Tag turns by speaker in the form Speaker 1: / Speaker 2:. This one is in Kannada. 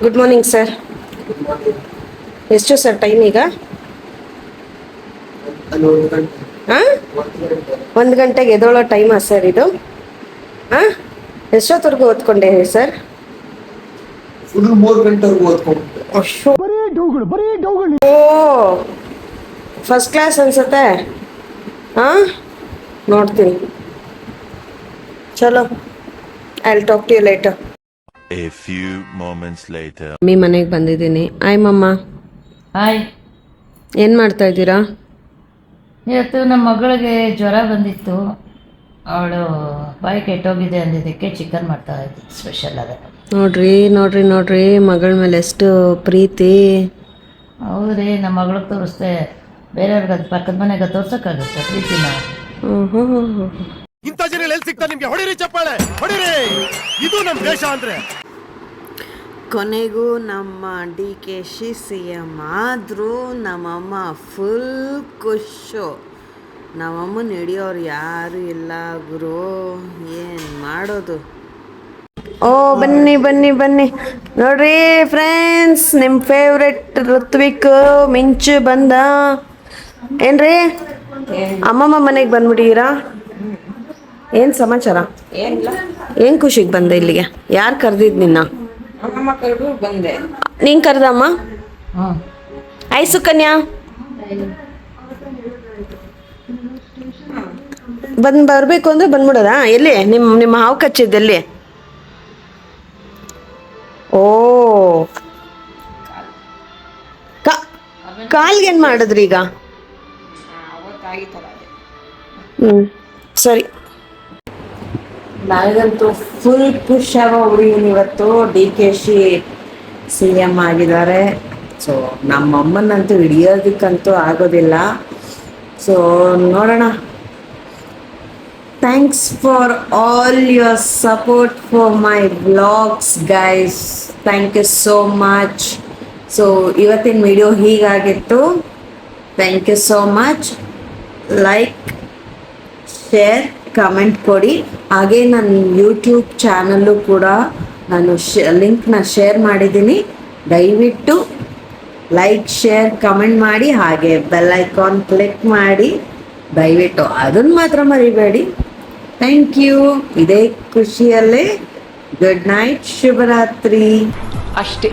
Speaker 1: Good morning sir. ಎಷ್ಟು ಸರ್ ಟೈಮ್ ಈಗ? ಹಾಂ, 1 ಗಂಟೆಗೆ ಎದ್ದೋಳೋ ಟೈಮಾ ಸರ್ ಇದು? ಹಾಂ, ಎಷ್ಟೊತ್ತವರೆಗೂ ಓದ್ಕೊಂಡೆ ಸರ್?
Speaker 2: ಫುಲ್ 3 ಗಂಟೆವರೆಗೂ ಓದ್ಕೊಂಡೆ.
Speaker 1: ಅಷ್ಟು? ಓ, ಫಸ್ಟ್ ಕ್ಲಾಸ್ ಅನ್ಸುತ್ತೆ. ಹಾಂ, ನೋಡ್ತೀನಿ. ಚಲೋ, I will talk to you later.
Speaker 3: A few moments later.
Speaker 1: Mummy ಮನೆಗೆ ಬಂದಿದ್ದೀನಿ. ಆಯ್ ಮಮ್ಮ.
Speaker 4: ಹಾಯ್.
Speaker 1: ಏನು ಮಾಡ್ತಾ ಇದ್ದೀರಾ?
Speaker 4: ಇವತ್ತು ನಮ್ಮ ಮಗಳಿಗೆ ಜ್ವರ ಬಂದಿತ್ತು, ಅವಳು ಬಾಯಿ ಕೆಟ್ಟೋಗಿದೆ ಅಂದಿದ್ದಕ್ಕೆ ಚಿಕನ್ ಮಾಡ್ತಾ ಇದ್ದೆ ಸ್ಪೆಷಲ್. ಅದೇ
Speaker 1: ನೋಡ್ರಿ ಮಗಳ ಮೇಲೆ ಎಷ್ಟು ಪ್ರೀತಿ.
Speaker 4: ಹೌದ್ರಿ, ನಮ್ಮ ಮಗಳಿಗೆ ತೋರಿಸ್ದೆ, ಬೇರೆಯವ್ರಿಗೆ ಅದು ಪಕ್ಕದ ಮನೆಗೆ ತೋರ್ಸೋಕ್ಕಾಗುತ್ತೆ ಪ್ರೀತಿನ?
Speaker 5: ಇಂಥ ಜನ ಎಲ್ಲಿ ಸಿಗ್ತಾರೆ ನಿಮ್ಗೆ? ಹೊಡಿರಿ ಚಪ್ಪಾಳೆ, ಹೊಡಿರಿ. ಇದು ನಮ್ಮ ದೇಶ ಅಂದ್ರೆ.
Speaker 1: ಕೊನೆಗೂ ನಮ್ಮ DKC CM ಆದರೂ ನಮ್ಮಮ್ಮ ಫುಲ್ ಖುಷು. ನಮ್ಮಮ್ಮನ ಹಿಡಿಯೋರು ಯಾರು ಇಲ್ಲ ಗುರು, ಏನು ಮಾಡೋದು? ಓ ಬನ್ನಿ ನೋಡ್ರಿ ಫ್ರೆಂಡ್ಸ್, ನಿಮ್ಮ ಫೇವ್ರೆಟ್ ಋತ್ವಿಕ್ ಮಿಂಚು ಬಂದ. ಏನ್ರಿ ಅಮ್ಮಮ್ಮ ಮನೆಗೆ ಬಂದ್ಬಿಟ್ಟಿದ್ದೀರಾ? ಏನು ಸಮಾಚಾರ? ಏನು ಖುಷಿಗೆ ಬಂದೆ ಇಲ್ಲಿಗೆ? ಯಾರು ಕರೆದಿದ್ದು ನಿನ್ನ?
Speaker 6: ಅಮ್ಮಮ್ಮ ಕರೆದು ಬಂದೆ.
Speaker 1: ನೀನು ಕರೆದಮ್ಮ?
Speaker 4: ಹ್ಞೂ.
Speaker 1: ಆಯ್ ಸುಕನ್ಯಾ, ಬರಬೇಕು ಅಂದ್ರೆ ಬಂದ್ಬಿಡೋದಾ? ಎಲ್ಲಿ ನಿಮ್ಮ ಹಾವು ಕಚ್ಚಿದ್ದೆಲ್ಲಿ? ಓ, ಕಾಲ್ಗೆ ಏನು ಮಾಡಿದ್ರಿ ಈಗ? ಸರಿ. ನನಗಂತೂ ಫುಲ್ ಖುಷ್ ಆಗೋ ಹುಡುಗಿನ ಇವತ್ತು DKC CM ಆಗಿದ್ದಾರೆ. ಸೊ ನಮ್ಮಮ್ಮನಂತೂ ಹಿಡಿಯೋದಕ್ಕಂತೂ ಆಗೋದಿಲ್ಲ. ಸೊ ನೋಡೋಣ. Thanks for all your support for my vlogs guys. Thank you so much. So ಇವತ್ತಿನ ವಿಡಿಯೋ ಹೀಗಾಗಿತ್ತು. Thank you so much. Like, share, comment ಕೊಡಿ. ಹಾಗೆ ನನ್ನ ಯೂಟ್ಯೂಬ್ ಚಾನಲ್ಲು ಕೂಡ ನಾನು ಲಿಂಕ್ನ ಶೇರ್ ಮಾಡಿದ್ದೀನಿ. ದಯವಿಟ್ಟು ಲೈಕ್, ಶೇರ್, ಕಮೆಂಟ್ ಮಾಡಿ. ಹಾಗೆ ಬೆಲ್ ಐಕಾನ್ ಕ್ಲಿಕ್ ಮಾಡಿ ದಯವಿಟ್ಟು, ಅದನ್ನು ಮಾತ್ರ ಮರಿಬೇಡಿ. Thank you. ಇದೇ ಖುಷಿಯಲ್ಲೇ ಗುಡ್ ನೈಟ್, ಶುಭರಾತ್ರಿ.
Speaker 6: ಅಷ್ಟೇ.